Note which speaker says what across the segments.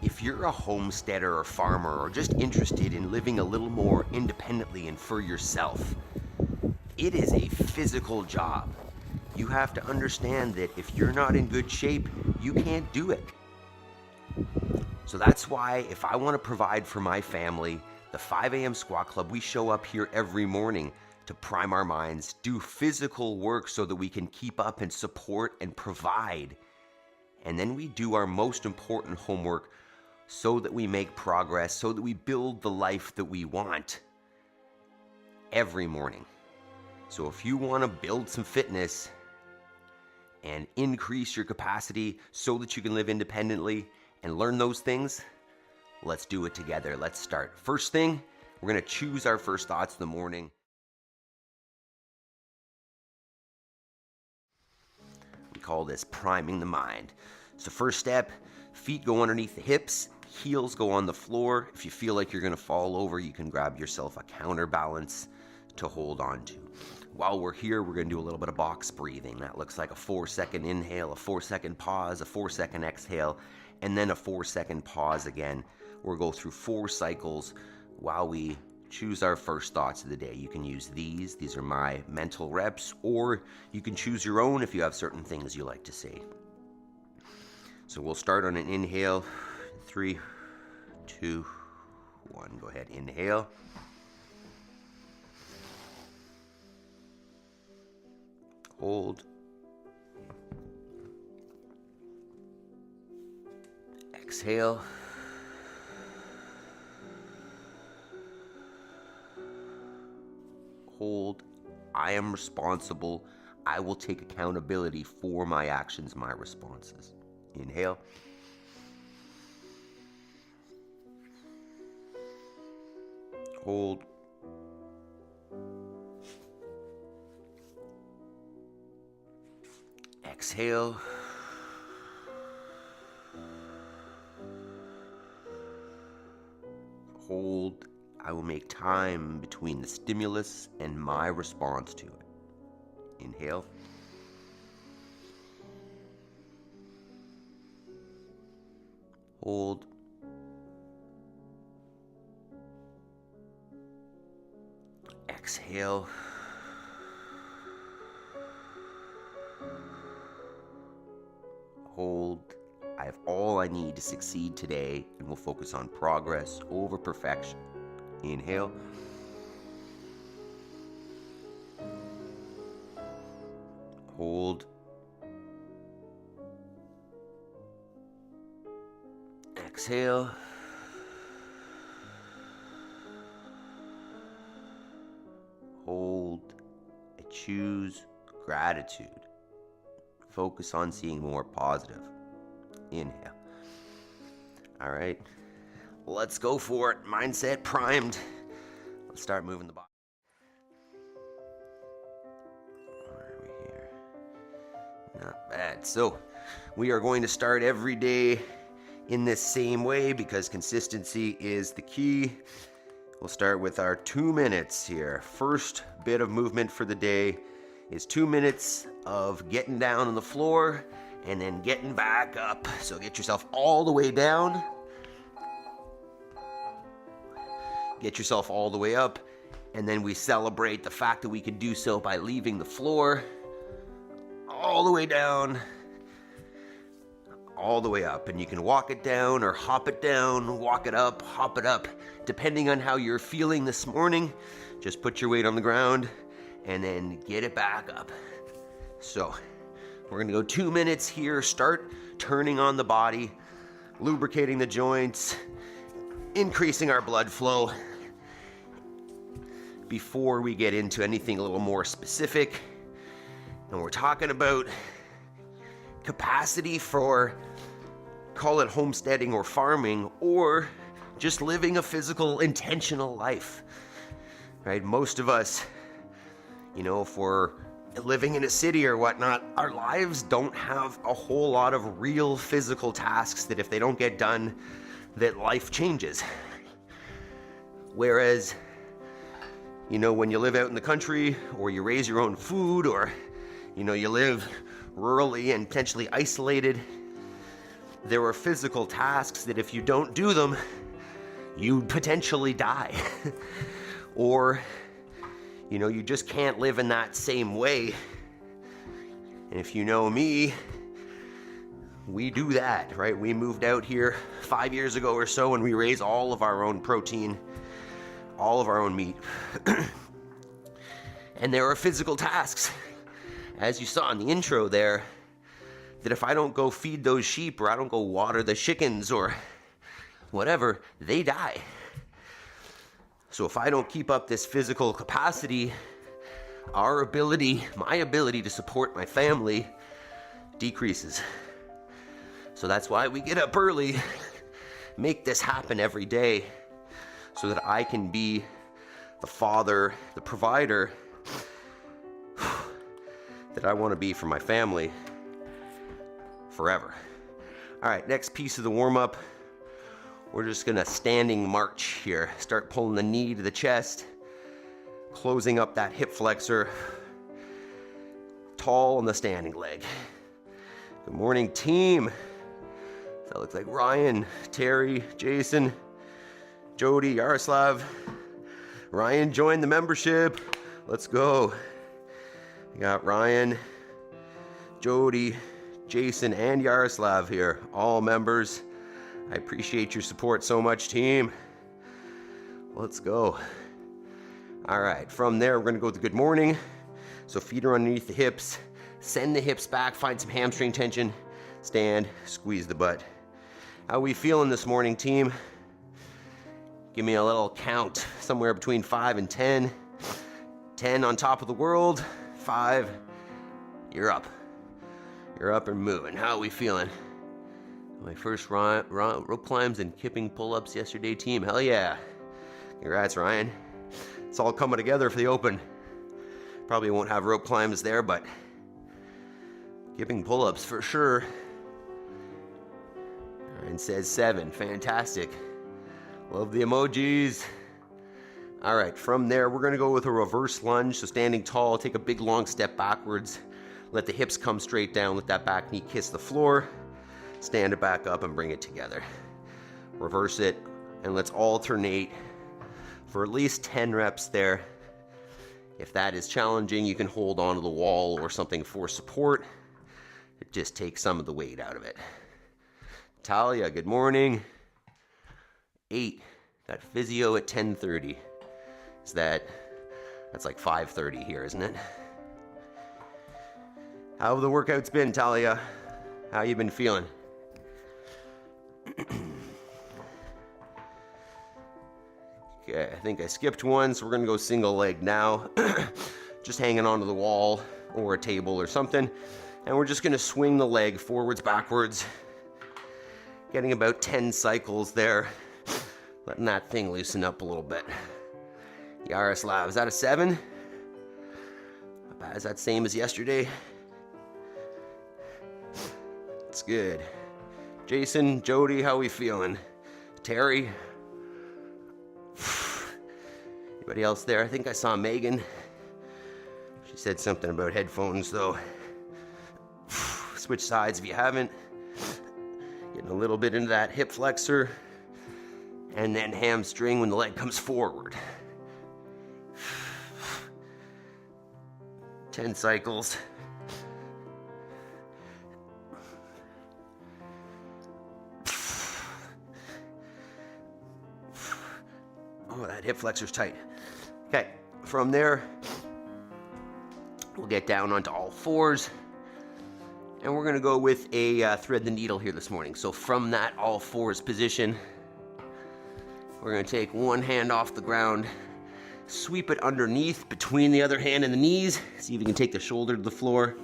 Speaker 1: If you're a homesteader or farmer or just interested in living a little more independently and for yourself, it is a physical job. You have to understand that if you're not in good shape, you can't do it. So that's why if I want to provide for my family, the 5 a.m. Squat Club, we show up here every morning to prime our minds, do physical work so that we can keep up and support and provide. And then we do our most important homework so that we make progress, so that we build the life that we want every morning. So if you want to build some fitness and increase your capacity so that you can live independently and learn those things, let's do it together. Let's start. First thing, we're going to choose our first thoughts in the morning. We call this priming the mind. So first step, feet go underneath the hips, heels go on the floor. If you feel like you're going to fall over, you can grab yourself a counterbalance to hold on to. While we're here, we're going to do a little bit of box breathing. That looks like a 4-second inhale, a 4-second pause, a 4-second exhale, and then a 4-second pause again. We'll go through 4 cycles while we choose our first thoughts of the day. You can use these. These are my mental reps, or you can choose your own if you have certain things you like to say. So we'll start on an inhale. 3, 2, 1. Go ahead, inhale. Hold. Exhale. Hold. I am responsible. I will take accountability for my actions, my responses. Inhale. Hold. Exhale. Hold. I will make time between the stimulus and my response to it. Inhale. Hold. Exhale. Hold. I have all I need to succeed today, and we'll focus on progress over perfection. Inhale. Hold. Exhale. Hold. I choose gratitude. Focus on seeing more positive. Inhale. All right. Let's go for it. Mindset primed. Let's start moving the body. Where are we here? Not bad. So we are going to start every day in this same way because consistency is the key. We'll start with our 2 minutes here. First bit of movement for the day is 2 minutes of getting down on the floor and then getting back up. So get yourself all the way down. Get yourself all the way up, and then we celebrate the fact that we can do so by leaving the floor all the way down, all the way up. And you can walk it down or hop it down, walk it up, hop it up, depending on how you're feeling this morning. Just put your weight on the ground and then get it back up. So we're gonna go 2 minutes here. Start turning on the body, lubricating the joints, increasing our blood flow before we get into anything a little more specific. And we're talking about capacity for, call it homesteading or farming, or just living a physical, intentional life, right? Most of us, if we're living in a city or whatnot, our lives don't have a whole lot of real physical tasks that if they don't get done, that life changes. Whereas, when you live out in the country, or you raise your own food, or, you live rurally and potentially isolated, there are physical tasks that if you don't do them, you potentially die. Or, you know, you just can't live in that same way. And if you know me, we do that, right? We moved out here 5 years ago or so, and we raise all of our own protein, all of our own meat. And there are physical tasks, as you saw in the intro there, that if I don't go feed those sheep, or I don't go water the chickens, or whatever, they die. So if I don't keep up this physical capacity, my ability to support my family decreases. So that's why we get up early, make this happen every day, so that I can be the father, the provider that I want to be for my family forever. All right, next piece of the warm-up, we're just gonna standing march here. Start pulling the knee to the chest, closing up that hip flexor, tall on the standing leg. Good morning, team. That looks like Ryan, Terry, Jason, Jody, Yaroslav. Ryan joined the membership. Let's go. We got Ryan, Jody, Jason, and Yaroslav here, all members. I appreciate your support so much, team. Let's go. All right, from there, we're gonna go with the good morning. So feet are underneath the hips, send the hips back, find some hamstring tension, stand, squeeze the butt. How we feeling this morning, team? Give me a little count, somewhere between 5 and 10. 10 on top of the world, 5, you're up. You're up and moving. How are we feeling? My first rope climbs and kipping pull-ups yesterday, team. Hell yeah. Congrats, Ryan. It's all coming together for the open. Probably won't have rope climbs there, but kipping pull-ups for sure. Ryan says 7. Fantastic. Love the emojis. All right, from there, we're gonna go with a reverse lunge. So standing tall, take a big long step backwards. Let the hips come straight down, let that back knee kiss the floor. Stand it back up and bring it together. Reverse it, and let's alternate for at least 10 reps there. If that is challenging, you can hold onto the wall or something for support. It just takes some of the weight out of it. Talia, good morning. 8, got physio at 10:30. That's like 5:30 here, isn't it? How have the workouts been, Talia? How you been feeling? Okay, I think I skipped one, so we're gonna go single leg now. Just hanging onto the wall or a table or something. And we're just gonna swing the leg forwards, backwards. Getting about 10 cycles there. Letting that thing loosen up a little bit. Yaroslav, is that a 7? Not bad, is that same as yesterday? It's good. Jason, Jody, how we feeling? Terry? Anybody else there? I think I saw Megan. She said something about headphones though. Switch sides if you haven't. Getting a little bit into that hip flexor. And then hamstring when the leg comes forward. 10 cycles. Oh, that hip flexor's tight. Okay, from there, we'll get down onto all fours. And we're gonna go with a thread the needle here this morning. So from that all fours position, we're gonna take one hand off the ground, sweep it underneath between the other hand and the knees. See if you can take the shoulder to the floor.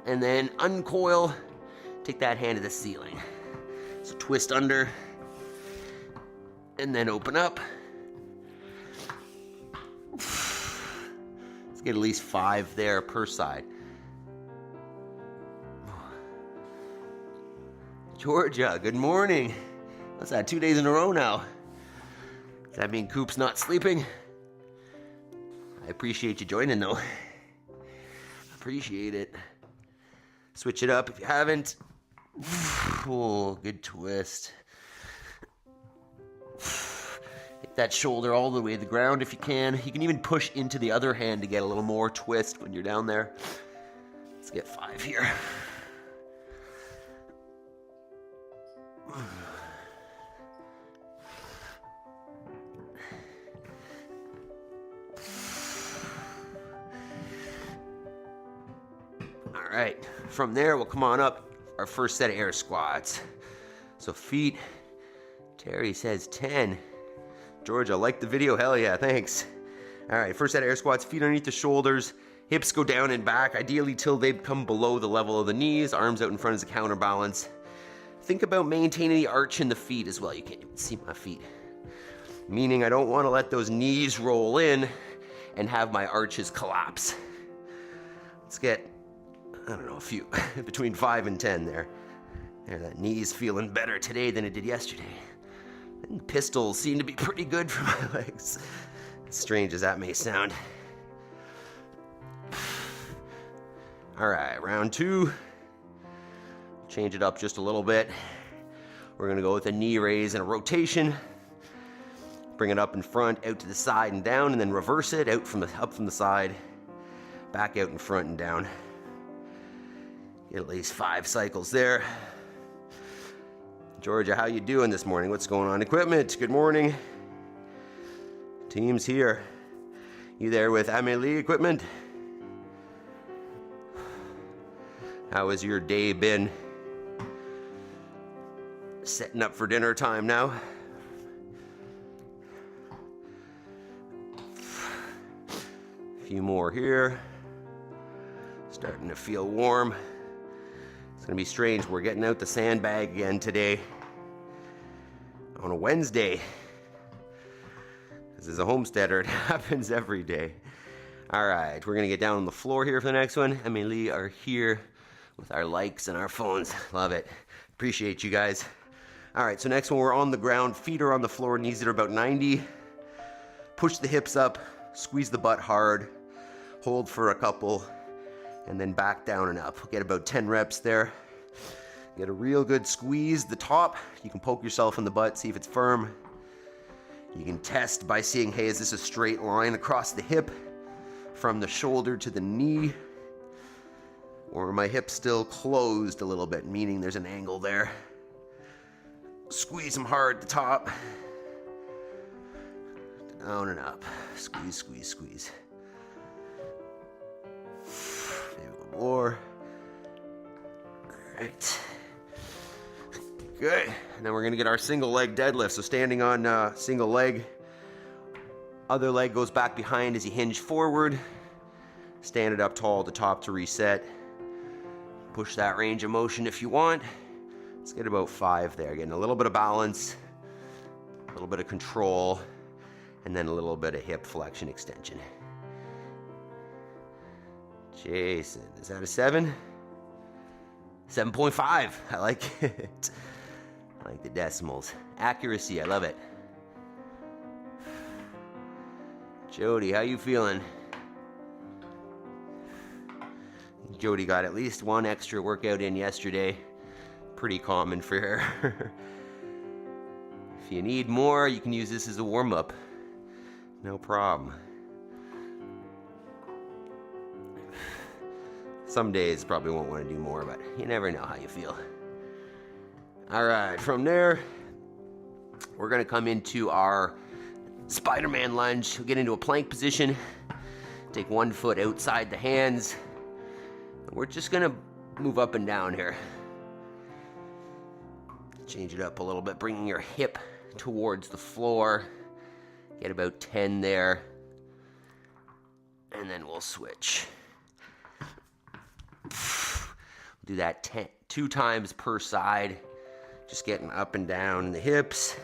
Speaker 1: And then uncoil, take that hand to the ceiling. So twist under, and then open up. Let's get at least 5 there per side. Georgia, good morning. What's that, 2 days in a row now? Does that mean Coop's not sleeping? I appreciate you joining though. Appreciate it. Switch it up if you haven't. Oh, good twist. Hit that shoulder all the way to the ground if you can. You can even push into the other hand to get a little more twist when you're down there. Let's get 5 here. All right, from there we'll come on up our first set of air squats. So feet, Terry says 10. George, I like the video, hell yeah, thanks. All right, first set of air squats, feet underneath the shoulders, hips go down and back, ideally till they come below the level of the knees, arms out in front as a counterbalance. Think about maintaining the arch in the feet as well. You can't even see my feet. Meaning I don't want to let those knees roll in and have my arches collapse. Let's get, I don't know, a few, between 5 and 10 there. There, that knee's feeling better today than it did yesterday. And pistols seem to be pretty good for my legs. As strange as that may sound. All right, round 2. Change it up just a little bit. We're gonna go with a knee raise and a rotation. Bring it up in front, out to the side and down, and then reverse it up from the side, back out in front and down. Get at least 5 cycles there. Georgia, how you doing this morning? What's going on? Equipment, good morning. Team's here. You there with Amélie equipment? How has your day been? Setting up for dinner time now. A few more here. Starting to feel warm. It's gonna be strange. We're getting out the Sandbag again today on a Wednesday. This is a Homesteader. It happens every day. All right, we're gonna get down on the floor here for the next one. Amélie are here with our likes and our phones. Love it. Appreciate you guys. All right, so next one, we're on the ground. Feet are on the floor, knees are about 90. Push the hips up, squeeze the butt hard, hold for a couple, and then back down and up. Get about 10 reps there. Get a real good squeeze. The top, you can poke yourself in the butt, see if it's firm. You can test by seeing, hey, is this a straight line across the hip from the shoulder to the knee? Or are my hips still closed a little bit, meaning there's an angle there? Squeeze them hard at the top. Down and up. Squeeze, squeeze, squeeze. Maybe one more. All right. Good. And then we're going to get our single leg deadlift. So standing on single leg. Other leg goes back behind as you hinge forward. Stand it up tall at the top to reset. Push that range of motion if you want. Let's get about 5 there. Getting a little bit of balance, a little bit of control, and then a little bit of hip flexion extension. Jason, is that a 7? 7.5. I like it. I like the decimals. Accuracy, I love it. Jody, how you feeling? Jody got at least 1 extra workout in yesterday. Pretty common for her. If you need more, you can use this as a warm-up. No problem. Some days probably won't want to do more, but you never know how you feel. All right, from there, we're gonna come into our Spider-Man lunge. We'll get into a plank position. Take 1 foot outside the hands. We're just gonna move up and down here. Change it up a little bit, bringing your hip towards the floor. Get about 10 there. And then we'll switch. Do that 2 times per side. Just getting up and down in the hips.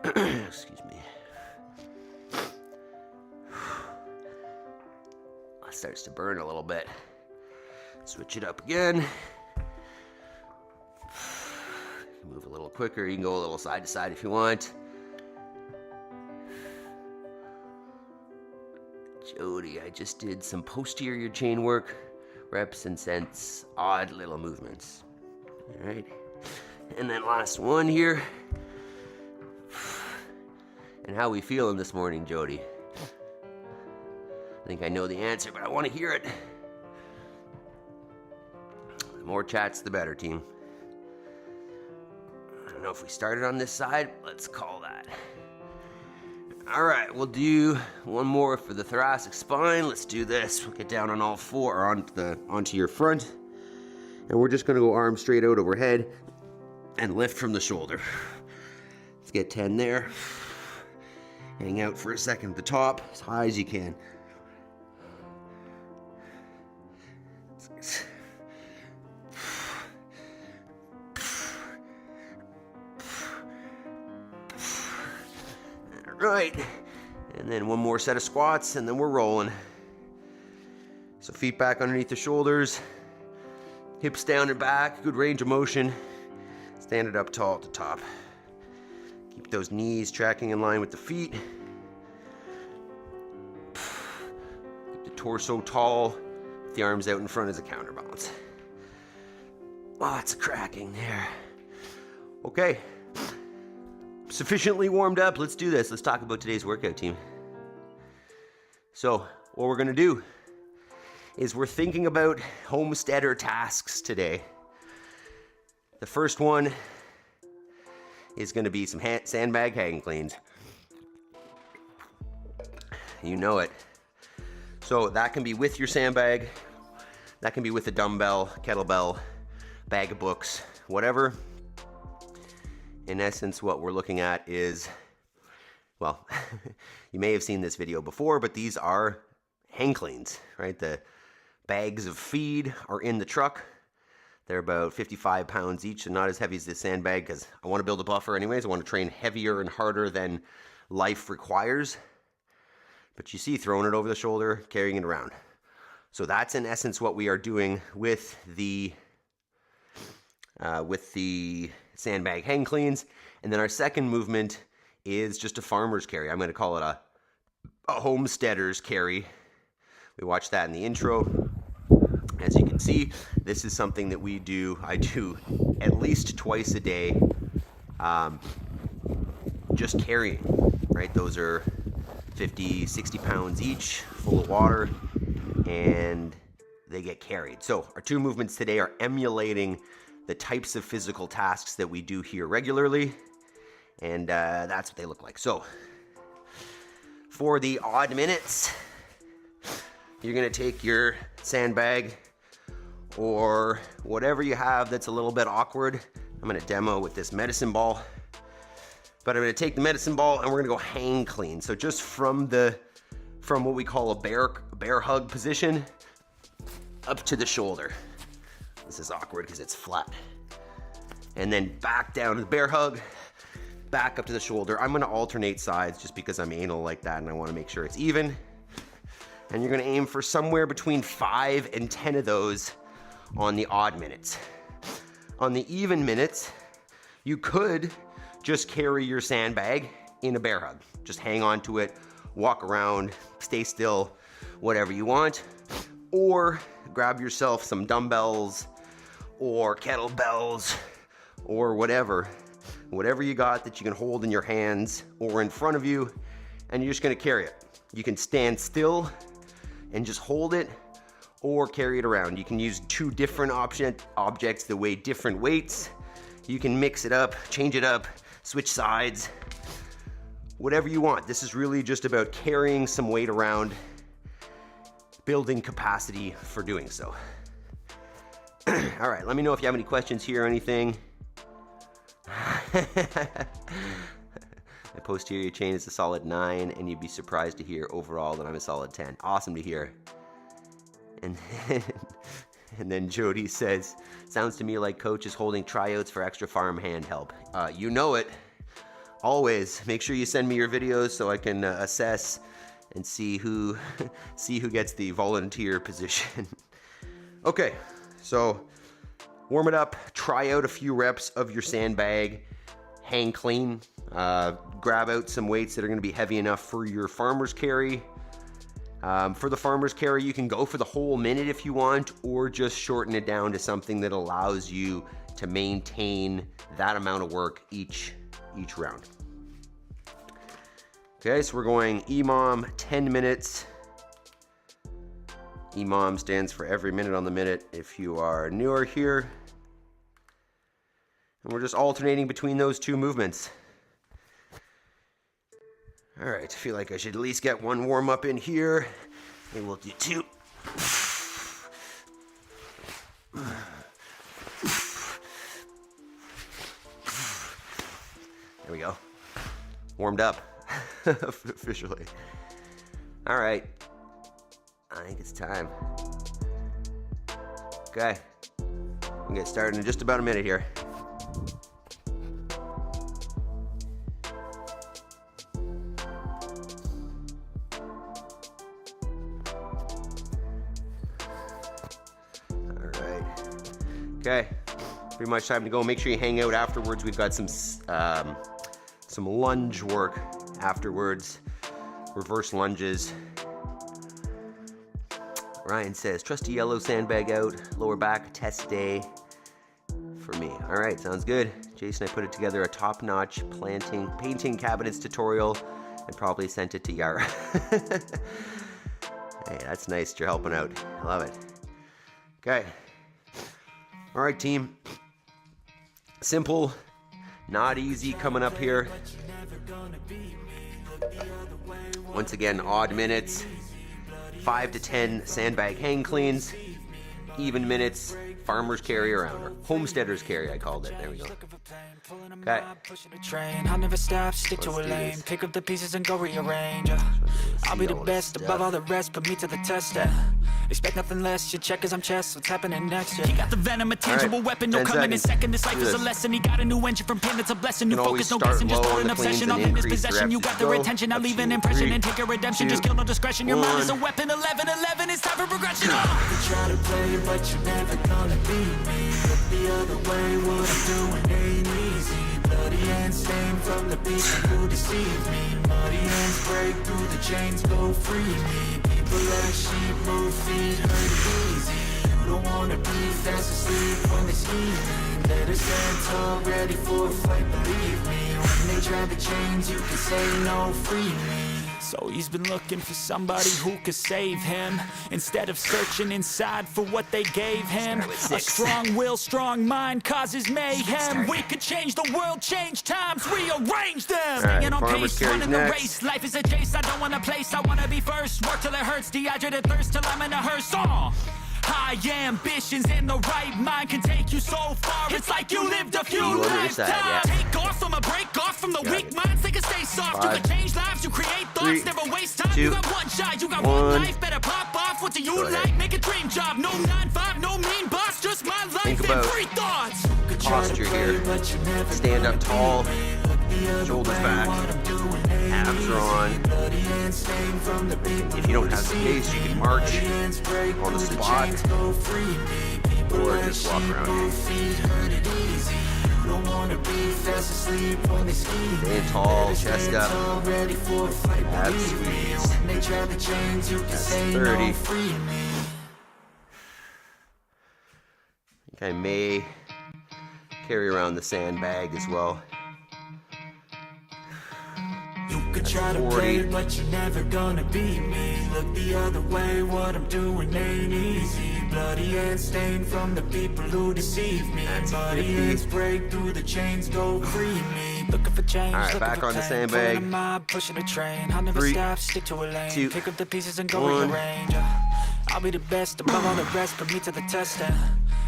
Speaker 1: Excuse me. That starts to burn a little bit. Switch it up again. Move a little quicker. You can go a little side to side if you want. Jody, I just did some posterior chain work reps and cents, odd little movements. All right. And then last one here. And how we feeling this morning, Jody? I think I know the answer, but I want to hear it. The more chats, the better, team. I don't know if we started on this side. Let's call that. All right, we'll do one more for the thoracic spine. Let's do this. We'll get down on all four, or onto your front. And we're just going to go arms straight out overhead and lift from the shoulder. Let's get 10 there. Hang out for a second at the top, as high as you can. All right, and then one more set of squats, and then we're rolling. So feet back underneath the shoulders, hips down and back, good range of motion. Stand it up tall at the top. Keep those knees tracking in line with the feet. Keep the torso tall, with the arms out in front as a counterbalance. Lots of cracking there. Okay, sufficiently warmed up. Let's do this. Let's talk about today's workout, team. So what we're gonna do is we're thinking about homesteader tasks today. The first one is going to be some sandbag hang cleans. You know it. So that can be with your sandbag, that can be with a dumbbell, kettlebell, bag of books, whatever. In essence, what we're looking at is, well, you may have seen this video before, but these are hang cleans, right? The bags of feed are in the truck. They're about 55 pounds each, and not as heavy as this sandbag, because I want to build a buffer anyways. I want to train heavier and harder than life requires. But you see, throwing it over the shoulder, carrying it around. So that's in essence what we are doing with the sandbag hang cleans. And then our second movement is just a farmer's carry. I'm going to call it a homesteader's carry. We watched that in the intro. As you can see, this is something that I do at least twice a day, just carrying, right? Those are 50, 60 pounds each, full of water, and they get carried. So our two movements today are emulating the types of physical tasks that we do here regularly, and that's what they look like. So for the odd minutes, you're gonna take your sandbag or whatever you have that's a little bit awkward. I'm gonna demo with this medicine ball, but I'm gonna take the medicine ball and we're gonna go hang clean. So just from what we call a bear hug position up to the shoulder. This is awkward because it's flat. And then back down to the bear hug, back up to the shoulder. I'm gonna alternate sides just because I'm anal like that and I wanna make sure it's even. And you're gonna aim for somewhere between 5 and 10 of those on the odd minutes. On the even minutes, you could just carry your sandbag in a bear hug. Just hang on to it, walk around, stay still, whatever you want. Or grab yourself some dumbbells or kettlebells or whatever you got that you can hold in your hands or in front of you, and you're just gonna carry it. You can stand still and just hold it, or carry it around. You can use two different objects that weigh different weights. You can mix it up, change it up, switch sides, whatever you want. This is really just about carrying some weight around, building capacity for doing so. All right, let me know if you have any questions here or anything. My posterior chain is a solid 9, and you'd be surprised to hear overall that I'm a solid 10. Awesome to hear. And then Jody says, sounds to me like coach is holding tryouts for extra farm hand help. You know it. Always make sure you send me your videos so I can assess and see who gets the volunteer position. Okay, so warm it up, try out a few reps of your sandbag, hang clean, grab out some weights that are going to be heavy enough for your farmer's carry, For the farmer's carry, you can go for the whole minute if you want, or just shorten it down to something that allows you to maintain that amount of work each round. Okay, so we're going EMOM 10 minutes. EMOM stands for every minute on the minute if you are newer here. And we're just alternating between those two movements. All right, I feel like I should at least get one warm up in here. Maybe we'll do two. There we go. Warmed up officially. All right, I think it's time. Okay, we'll get started in just about a minute here. Okay, pretty much time to go. Make sure you hang out afterwards. We've got some lunge work afterwards, reverse lunges. Ryan says, trusty yellow sandbag out, lower back test day for me. All right, sounds good. Jason, I put it together a top-notch painting cabinets tutorial and probably sent it to Yara. Hey, that's nice. You're helping out. I love it. Okay. All right, team. Simple, not easy coming up here. Once again, odd minutes, 5 to 10 sandbag hang cleans, even minutes, farmer's carry around, or homesteader's carry, I called it. There we go. Okay.
Speaker 2: I'll never stop, stick to a lane, pick up the pieces and go rearrange. I'll be the best above all the rest, put me to the test. Expect nothing less, you check as I'm chess, what's happening next? He got the venom, a tangible weapon, no coming in second. This life is a lesson, he got a new engine from pain, it's a blessing. New focus, no guessing, just hold an obsession. All in his possession, you got their attention. I'll leave an impression and take a redemption. Just kill no discretion, your mind is a weapon. 11-11, it's time for progression. You try to play, but you're never gonna beat me. Look the other way, what I'm doing ain't easy. Bloody hands stained from the people who deceive me. Muddy hands break through the chains, go free me. People like sheep move feet, hurt easy. You don't wanna be fast asleep when they scheming. Better stand tall, ready for a fight, believe me. When they try the chains, you can say no, free me. So he's been looking for somebody who could save him, instead of searching inside for what they gave him. A strong will, strong mind causes mayhem. We could change the world, change times, rearrange them. Staying on pace, running the race. Life is a chase, I don't want a place, I wanna be first. Work till it hurts, dehydrated thirst till I'm in a hearse. High ambitions in the right mind can take you so far. It's like you lived a few lifetimes. Take off from a break off from the weak minds. They can stay soft. You can change lives. You create thoughts. Never waste time. You got one shot. You got one life. Better pop off. What do you like? Make a dream job. No 9-5. No mean boss. Just my life and free thoughts.
Speaker 1: Posture here. Stand up tall. Shoulders back. Abs are on. If you don't have space, you can march on the spot or just walk around. Stand tall, chest up, abs squeeze. That's 30. I think I may carry around the sandbag as well.
Speaker 2: You could try to play, but you're never gonna beat me. Look the other way, what I'm doing ain't easy. Bloody hands stained from the people who deceive me. Bloody hands break through the chains, go free me. Looking for change,
Speaker 1: all right, back on the sandbag.
Speaker 2: Pulling a mob, pushing a train. I'll never stop, stick to a lane.
Speaker 1: 2,
Speaker 2: pick up the pieces and go rearrange. I'll be the best above all the rest, put me to the test.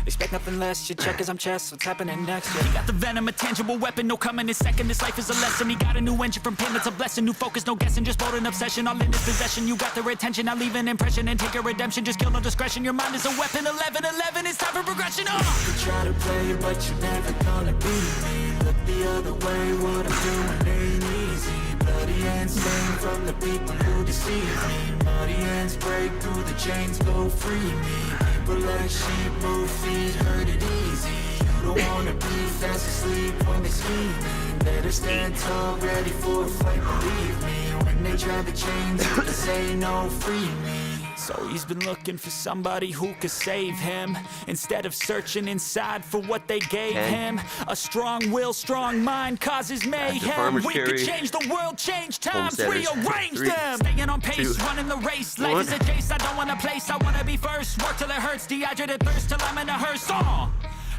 Speaker 2: Expect nothing less, you check as I'm chess, what's happening next? He got the venom, a tangible weapon, no coming in second. This life is a lesson, he got a new engine from pain, it's a blessing. New focus, no guessing, just bold an obsession. All in his possession, you got their attention. I'll leave an impression and take a redemption. Just kill no discretion, your mind is a weapon. 11-11, it's time for progression. You try to play, but you're never gonna beat me. Look the other way, what I'm doing ain't easy. Bloody hands stained from the people who deceive me. Muddy hands break through the chains, go free me. People like sheep move feet, hurt it easy. You don't wanna be fast asleep when they scheming. Better stand tall, ready for a fight, believe me. When they they try to change, you can say no, free me. So he's been looking for somebody who could save him, instead of searching inside for what they gave him. A strong will, strong mind causes mayhem. We could change the world, change times, rearrange them. Staying on pace, running the race. Life is a chase, I don't want a place, I want to be first. Work till it hurts, dehydrated thirst till I'm in a hearse.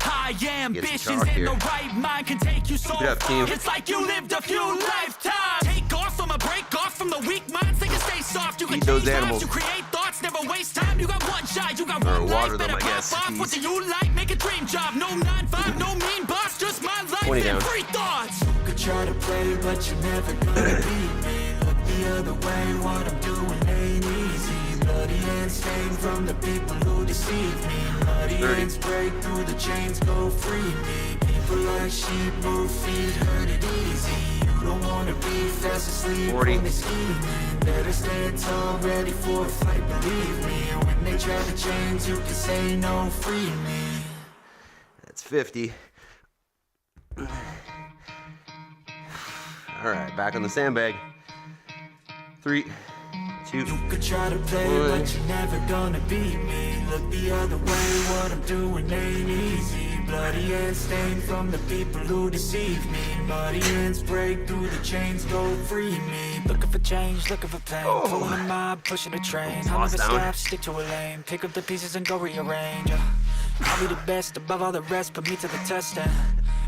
Speaker 2: High ambitions in the right mind can take you so far. It's like you lived a few lifetimes. Take off from a break off from the weak minds. They can stay soft. You can change lives. You create thoughts. Never waste time. You got one shot. You got one life. Better pop off. What do you like? Make a dream job. No 9-5. No mean boss. Just my life and free thoughts. You could try to play, but you're never gonna beat me. Look the other way. What I'm doing ain't easy. Bloody hands stained from the people who deceive me. Bloody hands break through the chains, go free me. People like sheep move feet, hurt it easy. You don't wanna be fast asleep when they scheming. Better stand tall, ready for a fight, believe me. And when they try to change, you can say no, free me.
Speaker 1: That's 50. Alright, back on the sandbag. 3, 2,
Speaker 2: you could try to play, but you're never gonna beat me. Look the other way, what I'm doing ain't easy. Bloody hands stained from the people who deceive me. Bloody hands break through the chains, go free me. Looking for change, looking for pain. Pulling a mob, pushing a train. I'll never stop, stick to a lane. Pick up the pieces and go rearrange. I'll be the best above all the rest, put me to the test and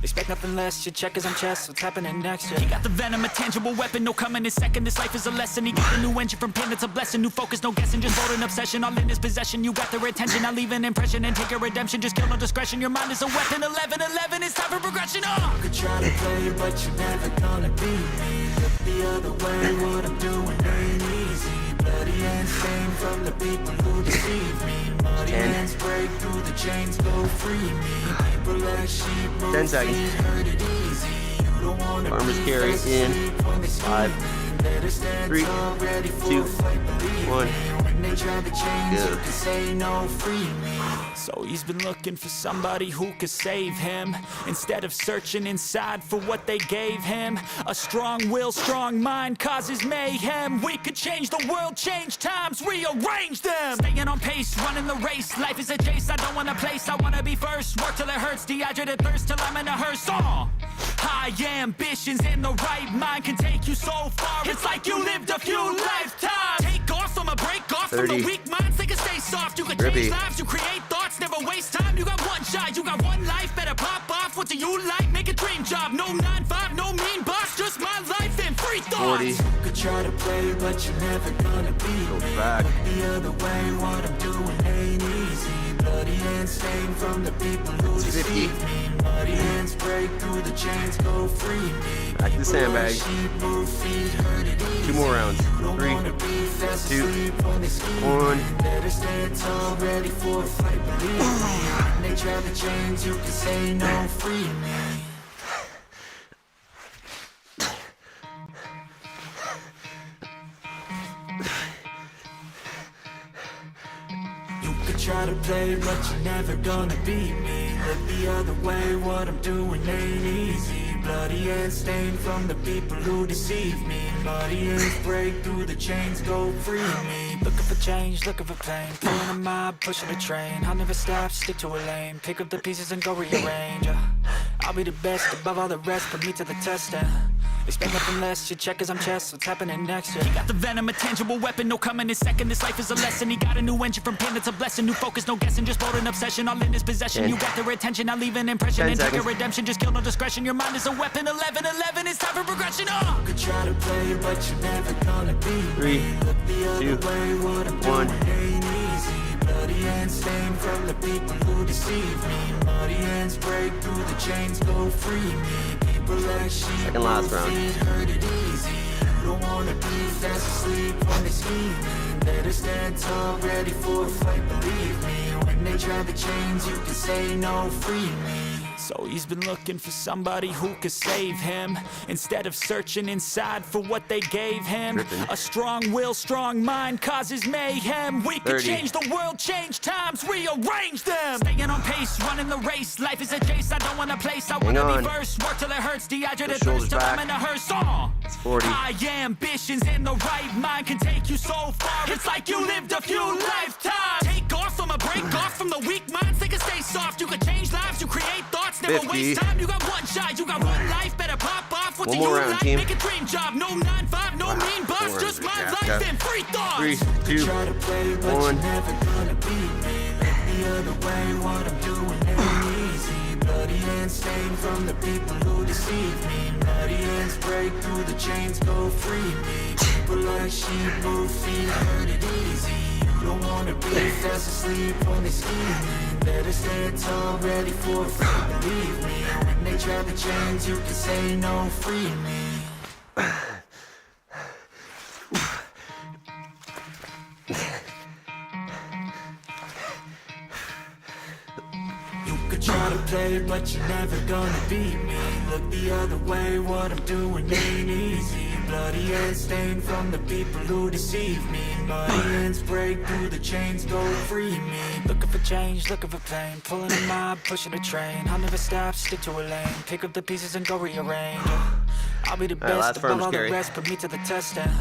Speaker 2: expect nothing less. Your check is on chest, what's happening next? He got the venom, a tangible weapon, no coming in second. This life is a lesson. He got a new engine from pain, it's a blessing. New focus, no guessing, just vote an obsession. All in his possession, you got their attention. I'll leave an impression and take your redemption. Just kill no discretion, your mind is a weapon. 11-11, it's time for progression. You could try to play, but you're never gonna beat me. Look the other way, what I'm doing ain't easy. Bloody hands stained from the people who deceive me. Bloody hands break through the chains, go free me. People like sheep move
Speaker 1: 10 seconds.
Speaker 2: feet, hurt it easy. You don't wanna
Speaker 1: Farmer's
Speaker 2: be
Speaker 1: carry
Speaker 2: fast
Speaker 1: in
Speaker 2: asleep when they
Speaker 1: 5,
Speaker 2: scheme. Better stand
Speaker 1: 3,
Speaker 2: tall, ready for
Speaker 1: 2,
Speaker 2: a fight, believe
Speaker 1: 1.
Speaker 2: me. When they try to change,
Speaker 1: Good.
Speaker 2: you can say no, free me. So he's been looking for somebody who could save him, instead of searching inside for what they gave him. A strong will, strong mind causes mayhem. We could change the world, change times, rearrange them. Staying on pace, running the race. Life is a chase, I don't want a place, I wanna be first. Work till it hurts, dehydrated thirst till I'm in a hearse. High ambitions in the right mind can take you so far. It's like you lived a few lifetimes. Take off from a break off
Speaker 1: 30.
Speaker 2: from the weak minds. They can stay soft. You can change lives. You create thoughts. Never waste time. You got one shot. You got one life. Better pop off. What do you like? Make a dream job. No 9-5. No mean boss. Just my life and free thoughts.
Speaker 1: 40.
Speaker 2: You could try to play, but you're never gonna beat me.
Speaker 1: Back.
Speaker 2: Look the other way. What I'm doing ain't easy. Bloody hands stained from the people who deceive me. Bloody hands break through the chains, go free me.
Speaker 1: Back to the sandbag. 2 more rounds. 3, 2, 1.
Speaker 2: Better stand tall, ready for a fight, believe me. When they try to change, you can say no, free me. Try to play, but you're never gonna beat me. Look the other way, what I'm doing ain't easy. Bloody hands stained from the people who deceive me. Bloody hands break through the chains, go free me. Looking for change, looking for pain. Pulling a mob, pushing a train. I'll never stop, stick to a lane. Pick up the pieces and go rearrange. I'll be the best above all the rest, put me to the test and expect nothing less. Your check is on chest, what's happening next? He got the venom, a tangible weapon, no coming in second. This life is a lesson. He got a new engine from pain, it's a blessing. New focus, no guessing, just vote an obsession. All in his possession, you got their attention. I'll leave an impression and take a redemption. Just kill no discretion, your mind is a weapon. 11-11, it's time for progression. You could try to play, but you're never gonna beat
Speaker 1: 3,
Speaker 2: me. Look the other
Speaker 1: 2,
Speaker 2: way, what I'm
Speaker 1: 1.
Speaker 2: doing ain't easy. Bloody hands stained from the people who deceive me. Bloody hands break through the chains, go free me. People like sheep.
Speaker 1: Second last round.
Speaker 2: Hurt it easy. You don't wanna be fast asleep when they scheme. Better stand tall, ready for a fight, believe me. When they try to change, you can say no, free me. So he's been looking for somebody who could save him, instead of searching inside for what they gave him. A strong will, strong mind causes mayhem. We could change the world, change times, rearrange them. Staying on pace, running the race. Life is a chase, I don't want a place. I want to be first, work till it hurts. Dehydrated thirst till I'm in a hearse.
Speaker 1: It's 40.
Speaker 2: High ambitions in the right mind can take you so far. It's like you lived a few lifetimes. Take off from a break off from the weak minds. They can stay soft. You can change lives. You create thoughts. Never
Speaker 1: 50.
Speaker 2: waste time. You got one shot. You got one life. Better pop off. What
Speaker 1: One
Speaker 2: do you
Speaker 1: more round,
Speaker 2: like?
Speaker 1: team.
Speaker 2: Make a dream job. No 9-5. No mean boss. Just my life and free thoughts.
Speaker 1: 3, 2, 1.
Speaker 2: Never gonna beat me. Look the other way. What I'm doing ain't easy. Bloody hands stained from the people who deceive me. Bloody hands break through the chains. Go free me. People like sheep move feet. Hurt it easy. You don't wanna be fast asleep when they scheming. Better stand tall, ready for a fight. Believe me. When they try to change, you can say no. Free me. Try to play, but you're never gonna beat me. Look the other way, what I'm doing ain't easy. Bloody hands stained from the people who deceive me. Bloody hands break through the chains, go free me. Looking for change, looking for pain. Pulling a mob, pushing a train. I'll never stop, stick to a lane. Pick up the pieces and go rearrange. I'll be the best above all the rest, put me to the test and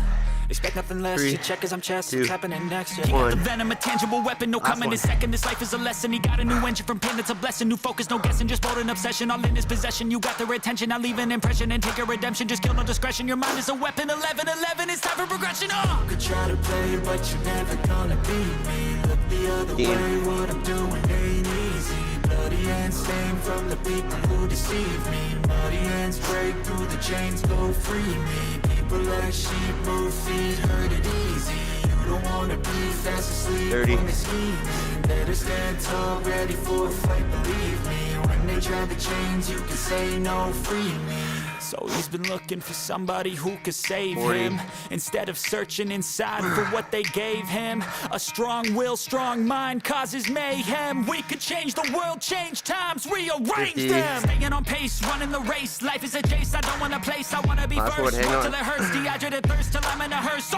Speaker 2: expect nothing less.
Speaker 1: 3,
Speaker 2: You check as I'm chest,
Speaker 1: 2,
Speaker 2: what's happening next? Yeah.
Speaker 1: 1.
Speaker 2: The venom, a tangible weapon, no coming in second. This life is a lesson. He got a new engine from pain, it's a blessing. New focus, no guessing, just bold an obsession. All in his possession, you got their attention. I'll leave an impression and take a redemption. Just kill no discretion. Your mind is a weapon. 11-11, it's time for progression. You could try to play, but you're never gonna beat me. Look the other way, what I'm doing ain't easy. Bloody hands stained from the people who deceive me. Bloody hands break through the chains, go free me. People like sheep move feet, hurt it easy. You don't wanna be fast asleep
Speaker 1: 30.
Speaker 2: when they scheming. Better stand tall, ready for a fight, believe me. When they try to change, you can say no. Free me. So he's been looking for somebody who could save
Speaker 1: 40.
Speaker 2: him, instead of searching inside for what they gave him. A strong will, strong mind causes mayhem. We could change the world, change times, rearrange
Speaker 1: 50.
Speaker 2: them. Staying on pace, running the race. Life is a chase, I don't want a place. I wanna be
Speaker 1: Last
Speaker 2: first,
Speaker 1: one, hang
Speaker 2: work
Speaker 1: on.
Speaker 2: till it hurts. Dehydrated thirst till I'm in a hearse.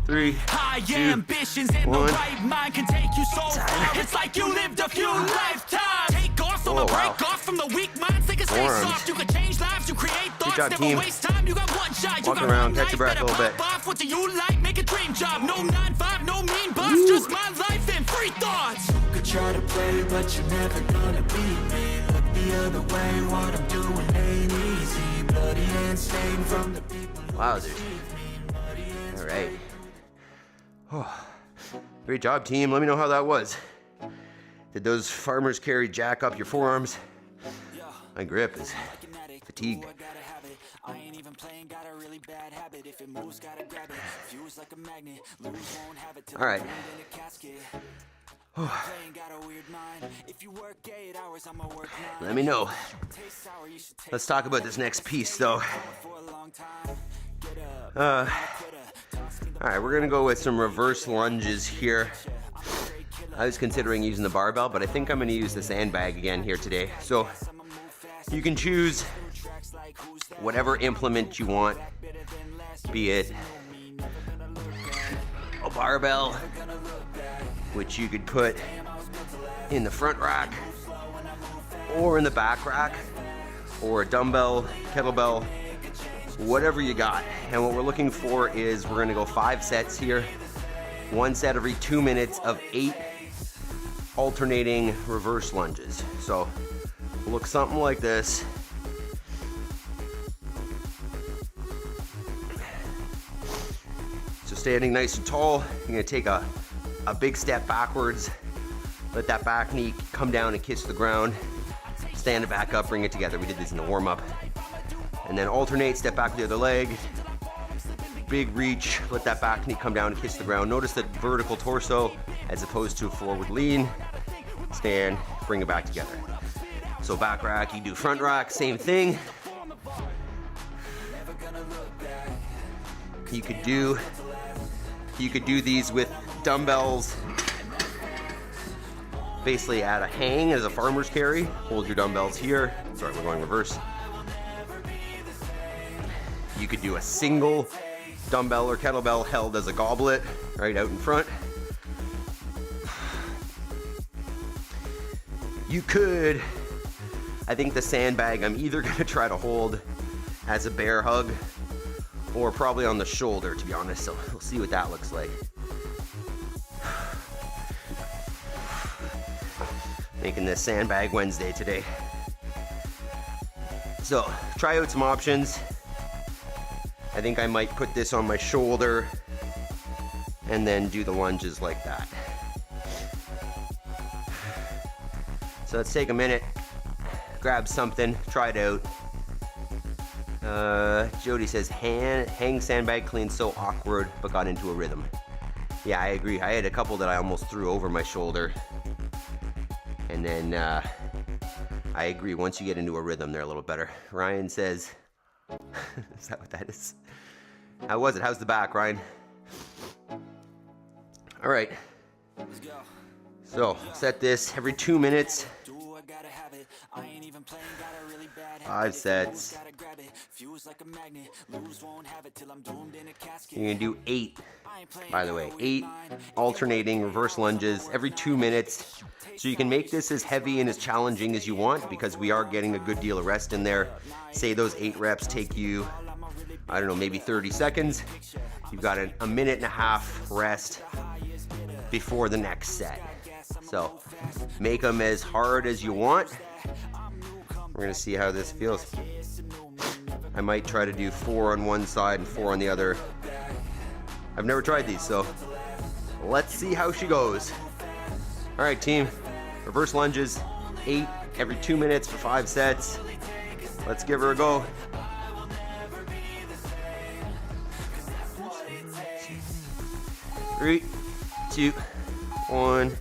Speaker 1: 3,
Speaker 2: High
Speaker 1: 2,
Speaker 2: ambitions in
Speaker 1: 1.
Speaker 2: the right mind can take you so far. It's like you lived a few lifetimes. Take off from a break off from the weak minds. They can stay soft. You can change lives, you create thoughts.
Speaker 1: job,
Speaker 2: Never
Speaker 1: team.
Speaker 2: waste time. You got one shot. You
Speaker 1: Walk
Speaker 2: got
Speaker 1: around,
Speaker 2: one
Speaker 1: catch
Speaker 2: life.
Speaker 1: your breath a
Speaker 2: Better
Speaker 1: little bit.
Speaker 2: pop off. What do you like? Make a dream job. No 9-5, no mean boss. Just my life and free thoughts. You could try to play, but you're never gonna beat me. Look the other way. What I'm doing ain't easy. Bloody hands stained from the people who
Speaker 1: Wowzers.
Speaker 2: deceive me. Bloody hands
Speaker 1: All right. Oh, great job, team. Let me know how that was. Did those farmers carry jack up your forearms? My grip is fatigued.
Speaker 2: I ain't even playing, got a really bad habit. If it moves, gotta grab it. Fuse like a magnet, lose won't have it till
Speaker 1: All right.
Speaker 2: I'm in a casket. Playing got a weird mind. If you work 8 hours, I'ma work 9.
Speaker 1: Let me know.
Speaker 2: Taste sour, you should taste
Speaker 1: Let's talk about this next piece, though.
Speaker 2: for a long time. Get up,
Speaker 1: All right, we're gonna go with some reverse lunges here. I was considering using the barbell, but I think I'm gonna use the sandbag again here today. So you can choose whatever implement you want, be it a barbell, which you could put in the front rack or in the back rack, or a dumbbell, kettlebell, whatever you got. And what we're looking for is we're gonna go 5 sets here, 1 set every 2 minutes of 8 alternating reverse lunges. So it'll look something like this. So standing nice and tall, you're gonna take a big step backwards, let that back knee come down and kiss the ground, stand it back up, bring it together. We did this in the warm-up. And then alternate, step back with the other leg, big reach, let that back knee come down and kiss the ground. Notice that vertical torso as opposed to a forward lean. Stand, bring it back together. So back rack, you do front rack, same thing. You could do these with dumbbells. basically add a hang as a farmer's carry. Hold your dumbbells here. Sorry, we're going reverse. You could do a single dumbbell or kettlebell held as a goblet right out in front. You could, I think the sandbag, I'm either gonna try to hold as a bear hug or probably on the shoulder, to be honest, so we'll see what that looks like. Making this Sandbag Wednesday today. So, try out some options. I think I might put this on my shoulder and then do the lunges like that. So let's take a minute, grab something, try it out. Jody says, hang sandbag clean, so awkward, but got into a rhythm. Yeah, I agree. I had a couple that I almost threw over my shoulder. And then, I agree, once you get into a rhythm, they're a little better. Ryan says, is that what that is? How was it? How's the back, Ryan? All right. So, set this every 2 minutes. 5 sets. You're gonna do 8, by the way. 8 alternating reverse lunges every 2 minutes. So you can make this as heavy and as challenging as you want, because we are getting a good deal of rest in there. Say those 8 reps take you, I don't know, maybe 30 seconds. You've got a minute and a half rest before the next set. So make them as hard as you want. We're gonna see how this feels. I might try to do 4 on one side and 4 on the other. I've never tried these, so let's see how she goes. All right, team, reverse lunges, 8 every 2 minutes for 5 sets. Let's give her a go. Three, 2, 1.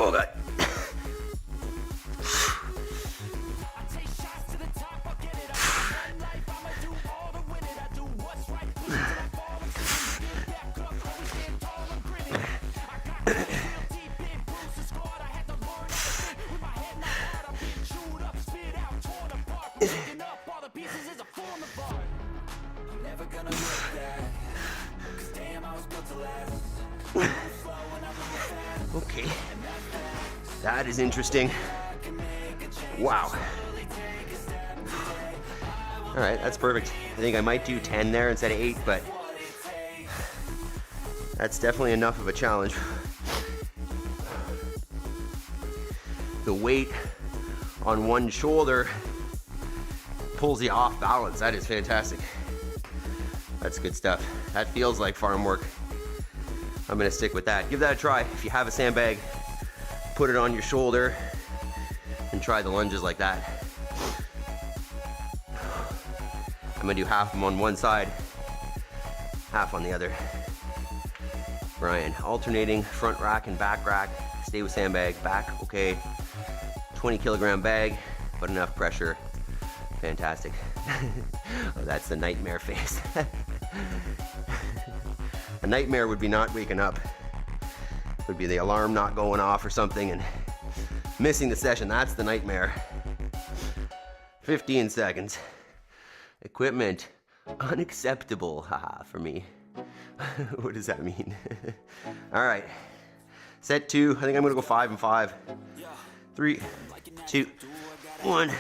Speaker 1: Oh, that. Okay, that is interesting. Wow. All right, that's perfect. I think I might do 10 there instead of 8, but that's definitely enough of a challenge. The weight on one shoulder pulls you off balance. That is fantastic. That's good stuff. That feels like farm work. I'm gonna stick with that. Give that a try. If you have a sandbag, put it on your shoulder and try the lunges like that. I'm gonna do half of them on one side, half on the other. Brian, alternating front rack and back rack. Stay with sandbag, back, okay. 20 kilogram bag, but enough pressure. Fantastic. Oh, that's the nightmare face. A nightmare would be not waking up. Would be the alarm not going off or something and missing the session. That's the nightmare. 15 seconds. Equipment unacceptable, haha, for me. What does that mean? All right, set 2. I think I'm gonna go 5 and 5. 3, 2, 1.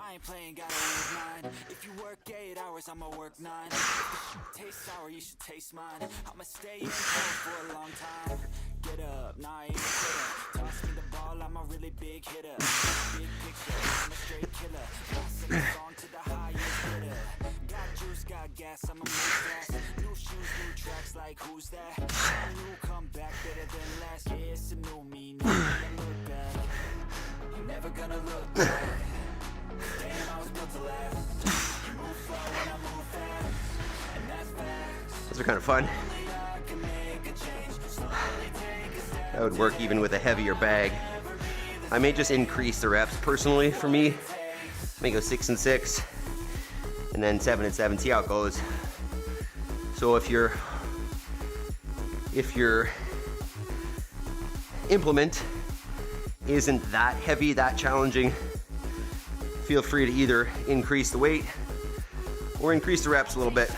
Speaker 1: I ain't playing, gotta lose mine. If you work 8 hours, I'ma work 9. If the taste sour, you should taste mine. I'ma stay in for a long time. Get up, nah, I ain't a quitter. Toss me the ball, I'm a really big hitter. Big picture, I'm a straight killer. Passing the song to the highest bidder. Got juice, got gas, I'ma move fast. New shoes, new tracks, like who's that? New comeback, better than last. Yeah, it's a new me, never gonna look back. I'm never gonna look back. Damn, I was built to last. Move slow when I move fast. And that's fast. Those are kind of fun. That would work even with a heavier bag. I may just increase the reps personally for me. I may go 6 and 6 and then 7 and 7, see how it goes. So if your implement isn't that heavy, that challenging, feel free to either increase the weight or increase the reps a little bit.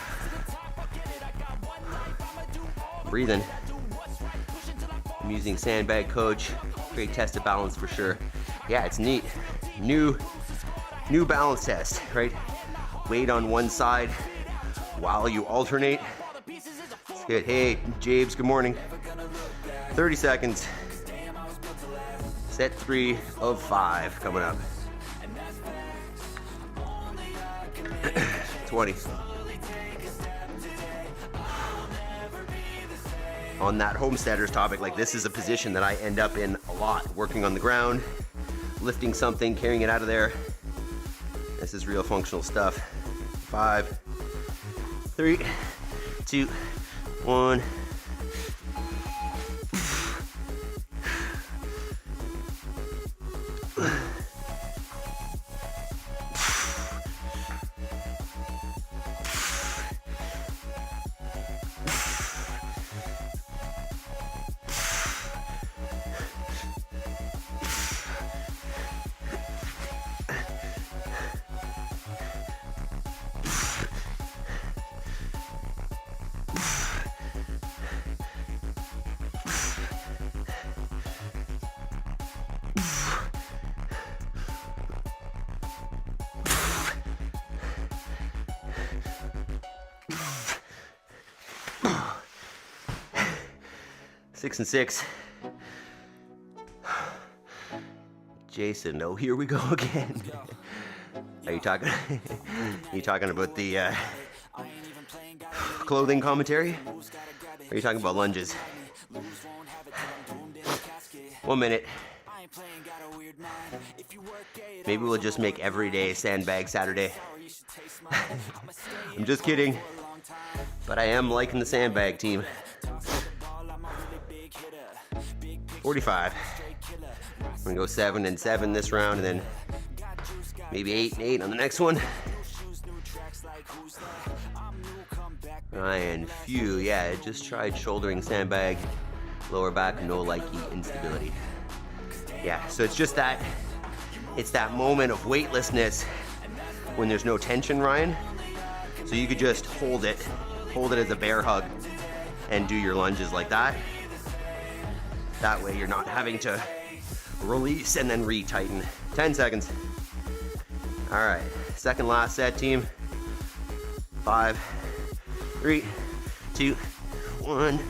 Speaker 1: Breathing. I'm using Sandbag Coach. Great test of balance for sure. Yeah, it's neat. New balance test, right? Weight on one side while you alternate. It's good. Hey, Jabes, good morning. 30 seconds. Set 3 of 5 coming up. 20. On that Homesteaders topic, like this is a position that I end up in a lot, working on the ground, lifting something, carrying it out of there. This is real functional stuff. 5, 3, 2, 1. Six and 6. Jason, oh, here we go again. Are you talking? Are you talking about the clothing commentary? Or are you talking about lunges? 1 minute. Maybe we'll just make every day Sandbag Saturday. I'm just kidding. But I am liking the Sandbag team. 45. I'm gonna go 7 and 7 this round, and then maybe 8 and 8 on the next one. Ryan, phew, yeah, I just tried shouldering Sandbag, lower back, no likey instability. Yeah, so it's just that, it's that moment of weightlessness when there's no tension, Ryan. So you could just hold it as a bear hug and do your lunges like that. That way you're not having to release and then re-tighten. 10 seconds. All right, second last set, team. 5, 3, 2, 1.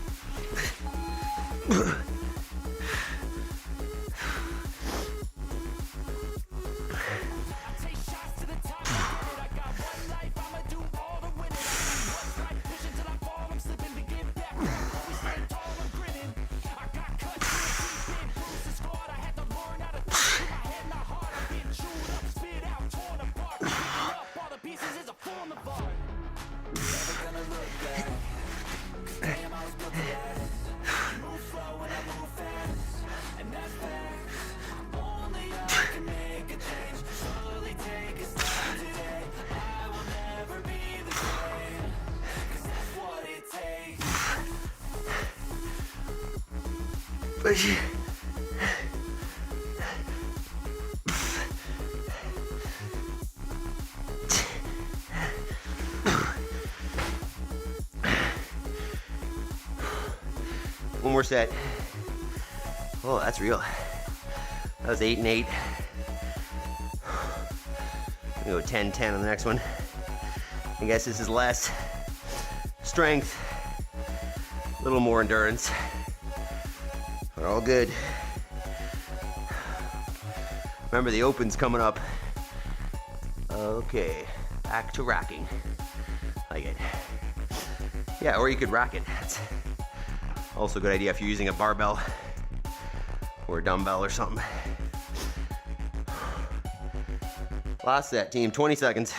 Speaker 1: One more set. Oh, that's real. That was 8 and 8. I'm gonna go 10, 10 on the next one. I guess this is less strength, a little more endurance, but all good. Remember, the open's coming up. Okay, back to racking. Like it. Yeah, or you could rack it. That's also a good idea if you're using a barbell or a dumbbell or something. Last set, team, 20 seconds.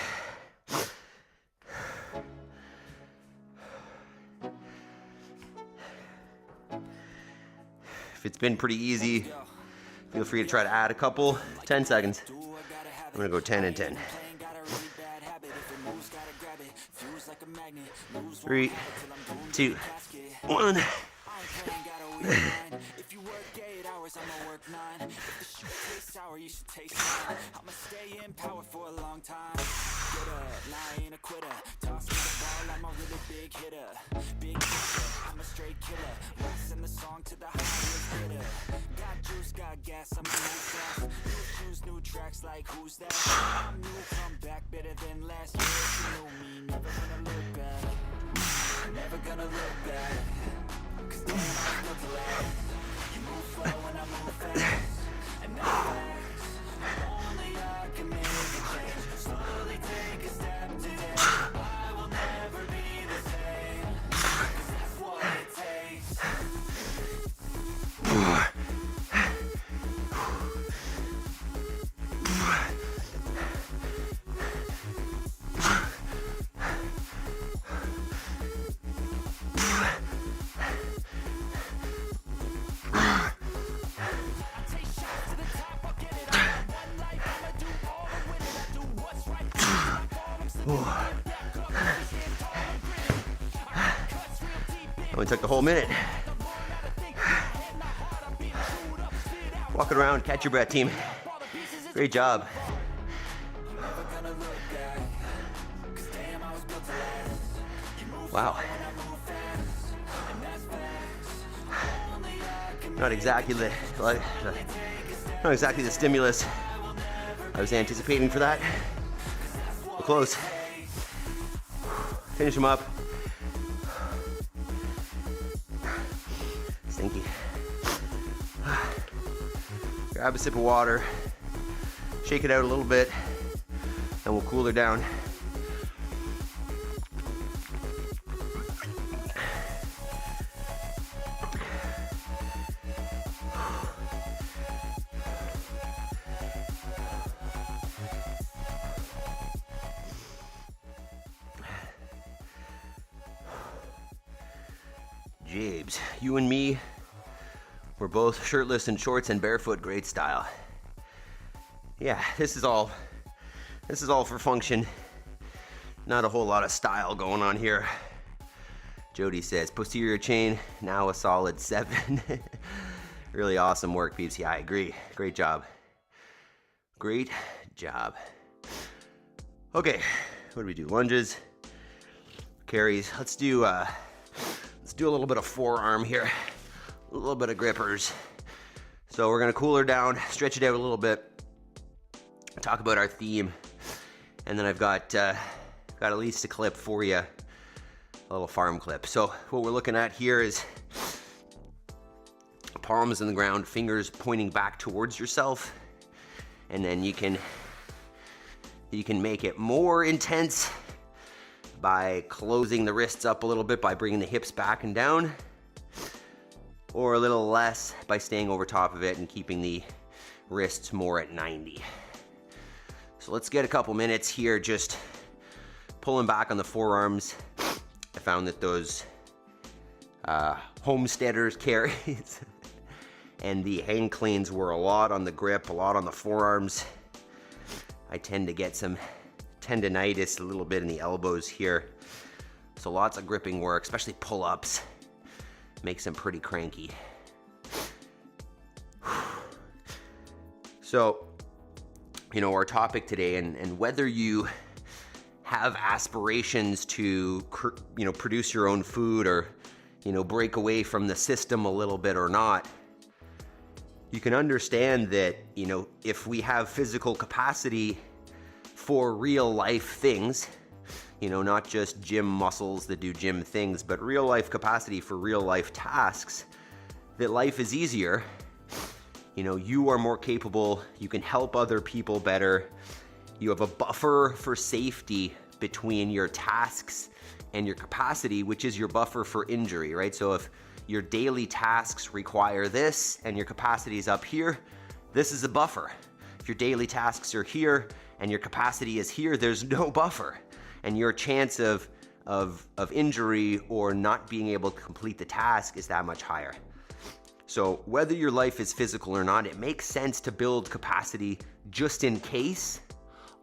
Speaker 1: If it's been pretty easy, feel free to try to add a couple. 10 seconds. I'm gonna go 10 and 10. 3, 2, 1.
Speaker 2: If you work 8 hours, I'ma work 9. If the shoe tastes sour, you should taste mine. I'ma stay in power for a long time. Get up, nah, I ain't a quitter. Toss me the ball, I'm a really big hitter. Big hitter, I'm a straight killer. Rising the song to the highest bidder. Got juice, got gas, I'm a new class. New shoes, new tracks, like who's that? I'm new, come back better than last year. You know me, never gonna look back. Never gonna look back. Cause damn, I was built to last. You move slow and I move fast. And that's facts. Only I can make a change. Slowly take a step today. I will never be the same. Cause that's what it takes.
Speaker 1: Only took the whole minute. Walk it around, catch your breath, team. Great job. Wow. Not exactly the stimulus I was anticipating for that. But close. Finish them up. Stinky. Grab a sip of water, shake it out a little bit, and we'll cool her down. Jabes, you and me, we're both shirtless in shorts and barefoot, great style. Yeah, this is all for function. Not a whole lot of style going on here. Jody says, posterior chain, now a solid 7. Really awesome work, peeps. Yeah, I agree. Great job. Great job. Okay, what do we do? Lunges, carries. Let's do a little bit of forearm here. A little bit of grippers. So we're gonna cool her down, stretch it out a little bit, talk about our theme, and then I've got at least a clip for you, a little farm clip. So what we're looking at here is palms in the ground, fingers pointing back towards yourself, and then you can make it more intense by closing the wrists up a little bit, by bringing the hips back and down, or a little less by staying over top of it and keeping the wrists more at 90. So let's get a couple minutes here just pulling back on the forearms. I found that those Homesteaders carries and the hang cleans were a lot on the grip, a lot on the forearms. I tend to get some tendonitis a little bit in the elbows here. So lots of gripping work, especially pull-ups. Makes them pretty cranky. So, our topic today, and whether you have aspirations to, produce your own food or, break away from the system a little bit or not, you can understand that, if we have physical capacity for real life things, not just gym muscles that do gym things, but real life capacity for real life tasks, that life is easier. You are more capable, you can help other people better, you have a buffer for safety between your tasks and your capacity, which is your buffer for injury, right? So if your daily tasks require this and your capacity is up here, this is a buffer. If your daily tasks are here and your capacity is here, there's no buffer. And your chance of injury or not being able to complete the task is that much higher. So whether your life is physical or not, it makes sense to build capacity just in case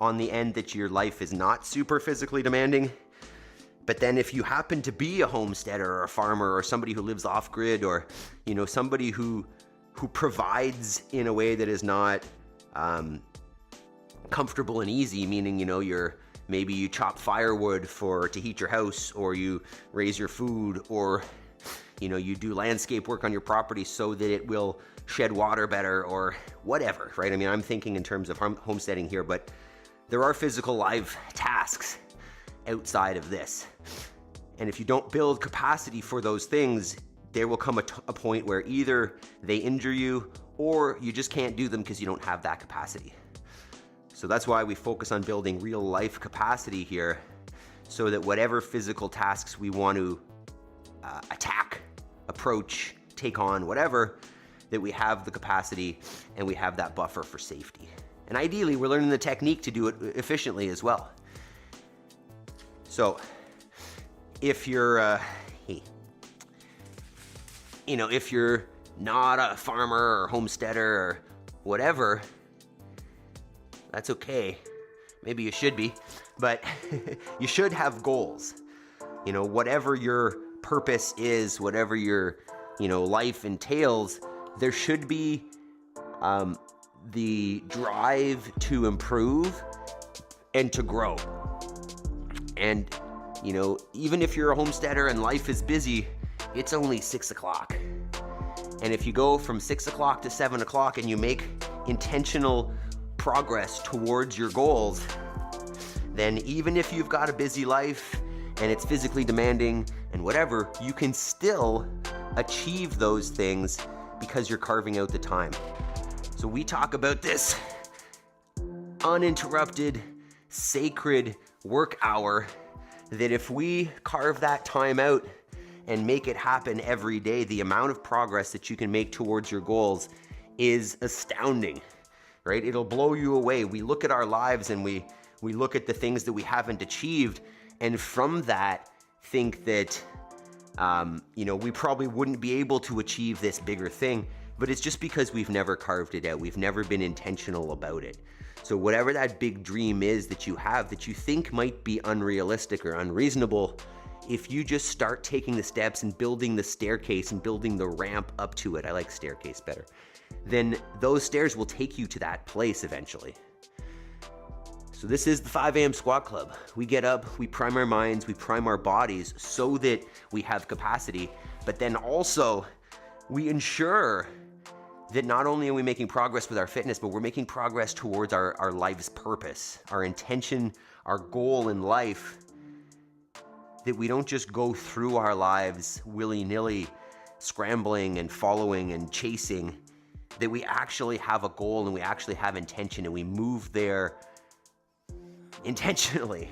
Speaker 1: on the end that your life is not super physically demanding. But then if you happen to be a homesteader or a farmer or somebody who lives off grid, or, you know, somebody who provides in a way that is not comfortable and easy, meaning, you know, maybe you chop firewood to heat your house, or you raise your food, or, you know, you do landscape work on your property so that it will shed water better, or whatever, right? I mean, I'm thinking in terms of homesteading here, but there are physical live tasks outside of this. And if you don't build capacity for those things, there will come a point where either they injure you or you just can't do them because you don't have that capacity. So that's why we focus on building real life capacity here, so that whatever physical tasks we want to attack, approach, take on, whatever, that we have the capacity and we have that buffer for safety. And ideally, we're learning the technique to do it efficiently as well. So if you're, if you're not a farmer or homesteader or whatever, that's okay. Maybe you should be, but you should have goals. You know, whatever your purpose is, whatever your, life entails, there should be the drive to improve and to grow. And, even if you're a homesteader and life is busy, it's only 6 o'clock. And if you go from 6 o'clock to 7 o'clock and you make intentional progress towards your goals, then even if you've got a busy life and it's physically demanding and whatever, you can still achieve those things because you're carving out the time. So we talk about this uninterrupted, sacred work hour, that if we carve that time out and make it happen every day, the amount of progress that you can make towards your goals is astounding, right? It'll blow you away. We look at our lives and we look at the things that we haven't achieved, and from that think that, we probably wouldn't be able to achieve this bigger thing, but it's just because we've never carved it out. We've never been intentional about it. So whatever that big dream is that you have that you think might be unrealistic or unreasonable, if you just start taking the steps and building the staircase and building the ramp up to it, I like staircase better, then those stairs will take you to that place eventually. So this is the 5 a.m. squat club. We get up, we prime our minds, we prime our bodies so that we have capacity, but then also we ensure that not only are we making progress with our fitness, but we're making progress towards our life's purpose, our intention, our goal in life, that we don't just go through our lives willy-nilly, scrambling and following and chasing, that we actually have a goal and we actually have intention and we move there intentionally,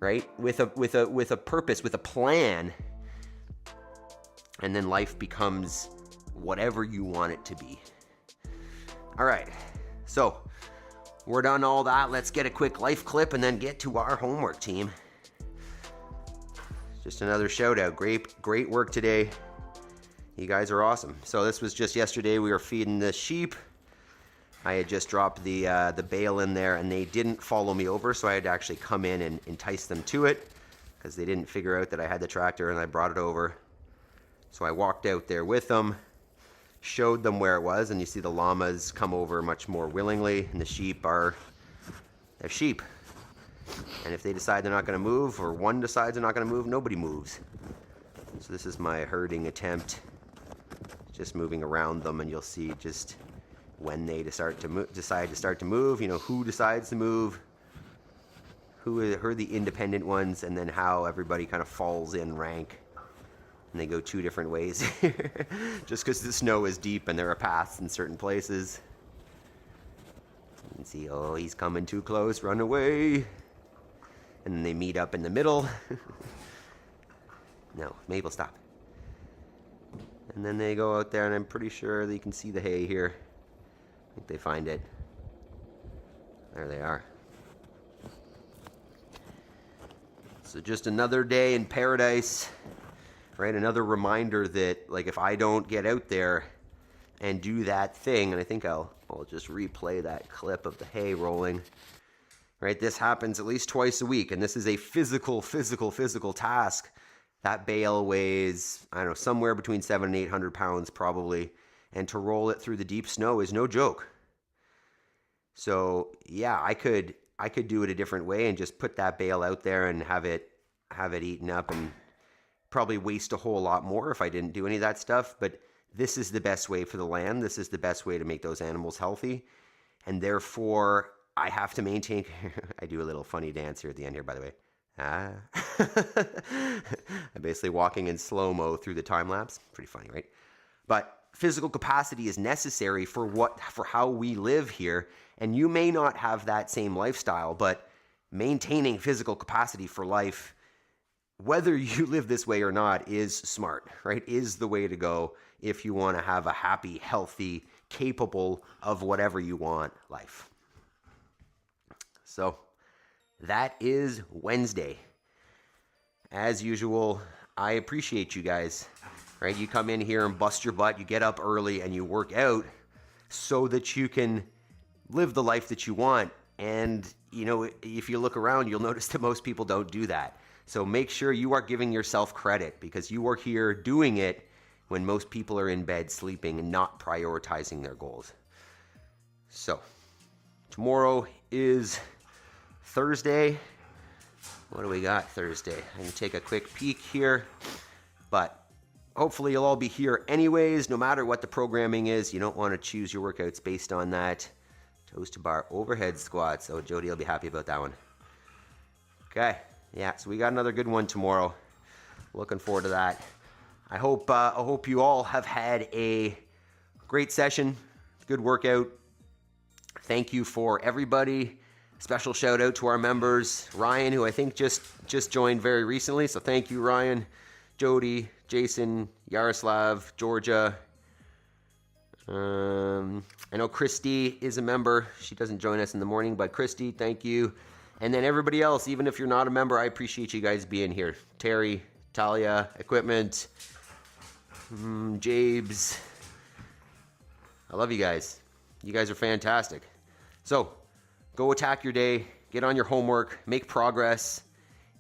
Speaker 1: right? With a purpose, with a plan, and then life becomes whatever you want it to be. All right, so we're done all that. Let's get a quick life clip and then get to our homework, team. Just another shout out. Great work today. You guys are awesome. So this was just yesterday. We were feeding the sheep. I had just dropped the bale in there and they didn't follow me over, so I had to actually come in and entice them to it because they didn't figure out that I had the tractor and I brought it over. So I walked out there with them, showed them where it was, and you see the llamas come over much more willingly, and the sheep they're sheep. And if they decide they're not going to move, or one decides they're not going to move, nobody moves. So this is my herding attempt, just moving around them, and you'll see just when they decide to start to move, who decides to move, who are the independent ones, and then how everybody kind of falls in rank. And they go 2 different ways just because the snow is deep and there are paths in certain places. You can see, oh, he's coming too close, run away. And then they meet up in the middle. No, Mabel, stop. And then they go out there, and I'm pretty sure that you can see the hay here. I think they find it. There they are. So just another day in paradise. Right, another reminder that, if I don't get out there and do that thing. And I think I'll just replay that clip of the hay rolling. Right, this happens at least twice a week, and this is a physical task. That bale weighs, I don't know, somewhere between 700 and 800 pounds probably, and to roll it through the deep snow is no joke. So yeah, I could do it a different way and just put that bale out there and have it eaten up, and probably waste a whole lot more if I didn't do any of that stuff. But this is the best way for the land. This is the best way to make those animals healthy, and therefore I have to maintain. I do a little funny dance here at the end here, by the way. I'm basically walking in slow-mo through the time lapse. Pretty funny, right? But physical capacity is necessary for how we live here. And you may not have that same lifestyle, but maintaining physical capacity for life, whether you live this way or not, is smart, right? Is the way to go if you want to have a happy, healthy, capable of whatever you want life. So that is Wednesday. As usual, I appreciate you guys, right? You come in here and bust your butt, you get up early and you work out so that you can live the life that you want. And, you know, if you look around, you'll notice that most people don't do that. So make sure you are giving yourself credit, because you are here doing it when most people are in bed sleeping and not prioritizing their goals. So tomorrow is Thursday. What do we got Thursday? I can take a quick peek here, but hopefully you'll all be here anyways, no matter what the programming is. You don't want to choose your workouts based on that. Toes to bar overhead squats. Oh, Jody will be happy about that one. Okay, yeah, so we got another good one tomorrow. Looking forward to that. I hope you all have had a great session, good workout. Thank you for everybody. Special shout out to our members, Ryan, who I think just joined very recently. So thank you, Ryan, Jody, Jason, Yaroslav, Georgia. I know Christy is a member. She doesn't join us in the morning, but Christy, thank you. And then everybody else, even if you're not a member, I appreciate you guys being here. Terry, Talia, Equipment, Jabes. I love you guys. You guys are fantastic. So go attack your day, get on your homework, make progress,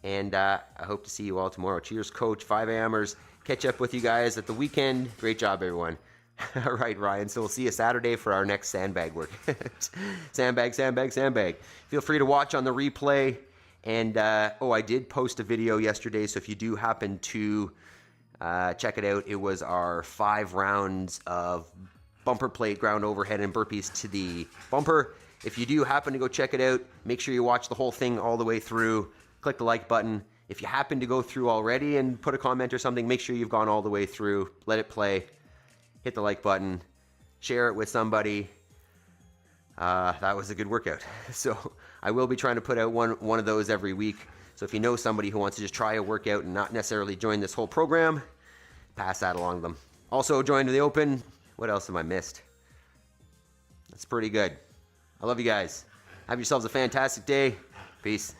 Speaker 1: and I hope to see you all tomorrow. Cheers, Coach, 5 a.m.ers. Catch up with you guys at the weekend. Great job, everyone. All right, Ryan, so we'll see you Saturday for our next sandbag work. Sandbag. Feel free to watch on the replay. And, I did post a video yesterday, so if you do happen to check it out, it was our 5 rounds of bumper plate, ground overhead, and burpees to the bumper. If you do happen to go check it out, make sure you watch the whole thing all the way through. Click the like button. If you happen to go through already and put a comment or something, make sure you've gone all the way through. Let it play. Hit the like button. Share it with somebody. That was a good workout. So I will be trying to put out one of those every week. So if you know somebody who wants to just try a workout and not necessarily join this whole program, pass that along to them. Also, join the open. What else have I missed? That's pretty good. I love you guys. Have yourselves a fantastic day. Peace.